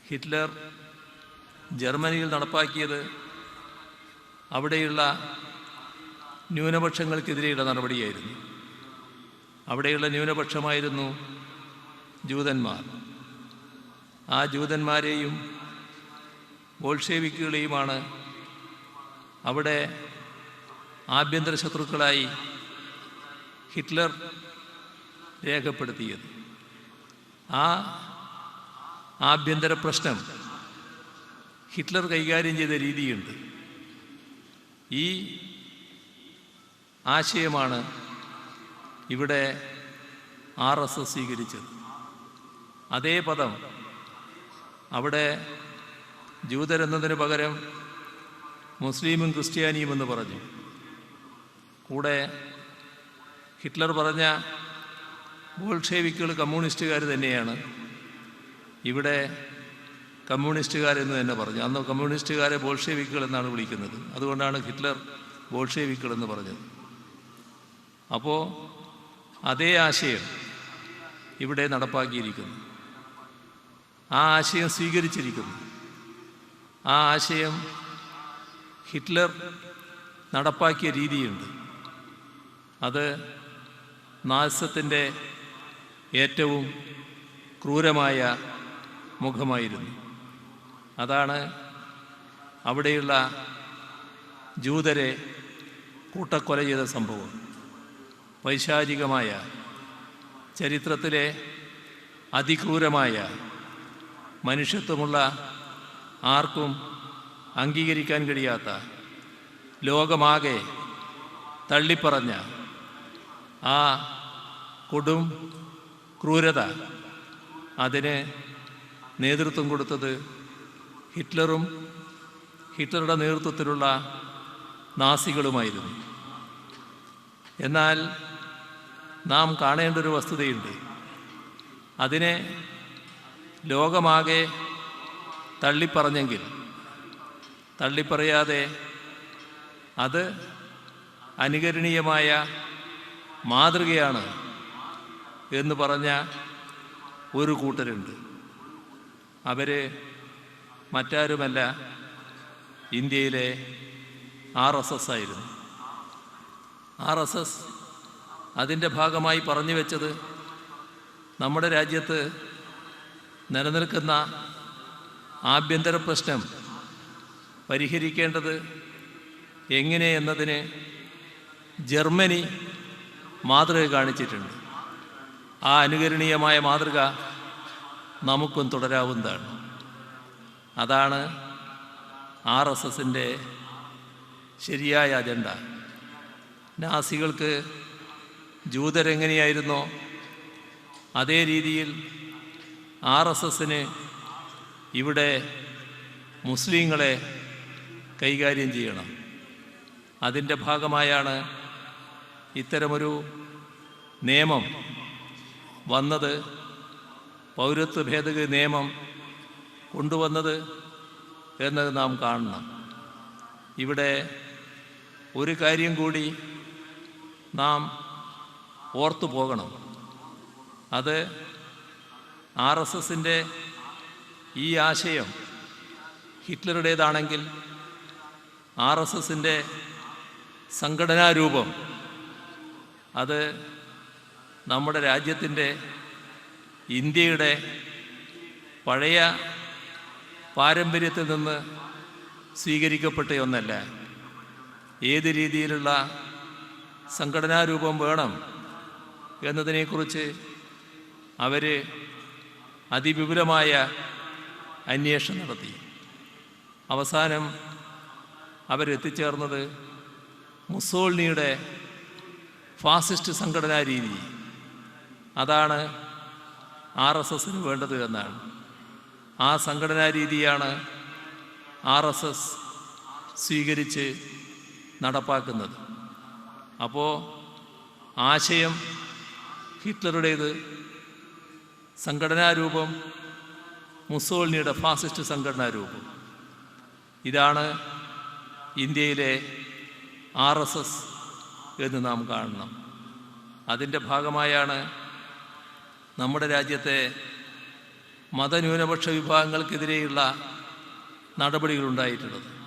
Hitler ജർമ്മനിയിൽ നടപ്പാക്കിയത് അവിടെയുള്ള ന്യൂനപക്ഷങ്ങൾക്കെതിരെയുള്ള നടപടിയായിരുന്നു. അവിടെയുള്ള ന്യൂനപക്ഷമായിരുന്നു ജൂതന്മാർ. ആ ജൂതന്മാരെയും ബോൾഷെവിക്കുകളെയുമാണ് അവിടെ ആഭ്യന്തര ശത്രുക്കളായി ഹിറ്റ്ലർ രേഖപ്പെടുത്തിയത്. ആ ആഭ്യന്തര പ്രശ്നം ഹിറ്റ്ലർ കൈകാര്യം ചെയ്ത രീതിയുണ്ട്. ഈ ആശയമാണ് ഇവിടെ RSS സ്വീകരിച്ചത്. അതേ പദം അവിടെ ജൂതരെന്നതിന് പകരം മുസ്ലിമും ക്രിസ്ത്യാനിയും എന്ന് പറഞ്ഞു. കൂടെ ഹിറ്റ്ലർ പറഞ്ഞ ബോൾഷെവിക്കുകൾ കമ്മ്യൂണിസ്റ്റുകാർ തന്നെയാണ്, ഇവിടെ കമ്മ്യൂണിസ്റ്റുകാരെന്ന് തന്നെ പറഞ്ഞു. അന്ന് കമ്മ്യൂണിസ്റ്റുകാരെ ബോൾഷെവിക്കുകൾ എന്നാണ് വിളിക്കുന്നത്. അതുകൊണ്ടാണ് ഹിറ്റ്ലർ ബോൾഷെവിക്കുകൾ എന്ന് പറഞ്ഞത്. അപ്പോൾ അതേ ആശയം ഇവിടെ നടപ്പാക്കിയിരിക്കുന്നു. ആ ആശയം സ്വീകരിച്ചിരിക്കുന്നു. ആ ആശയം ഹിറ്റ്ലർ നടപ്പാക്കിയ രീതിയുണ്ട്. അത് നാസിസത്തിൻ്റെ ഏറ്റവും ക്രൂരമായ മുഖമായിരുന്നു. അതാണ് അവിടെയുള്ള ജൂതരെ കൂട്ടക്കൊല ചെയ്ത സംഭവം. പൈശാചികമായ, ചരിത്രത്തിലെ അതിക്രൂരമായ, മനുഷ്യത്വമുള്ള, ആർക്കും അംഗീകരിക്കാൻ കഴിയാത്ത, ലോകമാകെ തള്ളിപ്പറഞ്ഞ ആ കൊടും ക്രൂരത, അതിന് നേതൃത്വം കൊടുത്തത് ഹിറ്റ്ലറും ഹിറ്റ്ലറുടെ നേതൃത്വത്തിലുള്ള നാസികളുമായിരുന്നു. എന്നാൽ നാം കാണേണ്ട ഒരു വസ്തുതയുണ്ട്. അതിനെ ലോകമാകെ തള്ളിപ്പറഞ്ഞെങ്കിൽ, തള്ളിപ്പറയാതെ അത് അനുകരണീയമായ മാതൃകയാണ് എന്ന് പറഞ്ഞ ഒരു കൂട്ടരുണ്ട്. അവർ മറ്റാരുമല്ല, ഇന്ത്യയിലെ RSS ആയിരുന്നു. RSS അതിൻ്റെ ഭാഗമായി പറഞ്ഞു വെച്ചത് നമ്മുടെ രാജ്യത്ത് നിലനിൽക്കുന്ന ആഭ്യന്തര പ്രശ്നം പരിഹരിക്കേണ്ടത് എങ്ങനെ എന്നതിന് ജർമ്മനി മാതൃക കാണിച്ചിട്ടുണ്ട്. ആ അനുകരണീയമായ മാതൃക നമുക്കും തുടരാവുന്നതാണ്. അതാണ് RSSൻ്റെ ശരിയായ അജണ്ട. നാസികൾക്ക് ജൂതരെങ്ങനെയായിരുന്നോ അതേ രീതിയിൽ RSSന് ഇവിടെ മുസ്ലിങ്ങളെ കൈകാര്യം ചെയ്യണം. അതിൻ്റെ ഭാഗമായാണ് ഇത്തരമൊരു നിയമം വന്നത്, പൗരത്വ ഭേദഗതി നിയമം കൊണ്ടുവന്നത് എന്നത് നാം കാണണം. ഇവിടെ ഒരു കാര്യം കൂടി നാം ഓർത്തു പോകണം. അത് RSSൻ്റെ ഈ ആശയം ഹിറ്റ്ലറുടേതാണെങ്കിൽ RSSൻ്റെ സംഘടനാരൂപം അത് നമ്മുടെ രാജ്യത്തിൻ്റെ, ഇന്ത്യയുടെ പഴയ പാരമ്പര്യത്തിൽ നിന്ന് സ്വീകരിക്കപ്പെട്ട ഒന്നല്ല. ഏത് രീതിയിലുള്ള സംഘടനാരൂപം വേണം എന്നതിനെക്കുറിച്ച് അവർ അതിവിപുലമായ അന്വേഷണം നടത്തി. അവസാനം അവരെത്തിച്ചേർന്നത് മുസോളിനിയുടെ ഫാസിസ്റ്റ് സംഘടനാ രീതി, അതാണ് RSSന് വേണ്ടത് എന്നാണ്. ആ സംഘടനാ രീതിയാണ് RSS സ്വീകരിച്ച് നടപ്പാക്കുന്നത്. അപ്പോൾ ആശയം ഹിറ്റ്ലറുടേത്, സംഘടനാരൂപം മുസോളിനിയുടെ ഫാസിസ്റ്റ് സംഘടനാരൂപം. ഇതാണ് ഇന്ത്യയിലെ RSS എന്ന് നാം കാണണം. അതിൻ്റെ ഭാഗമായാണ് നമ്മുടെ രാജ്യത്തെ മതന്യൂനപക്ഷ വിഭാഗങ്ങൾക്കെതിരെയുള്ള നടപടികളുണ്ടായിട്ടുള്ളത്.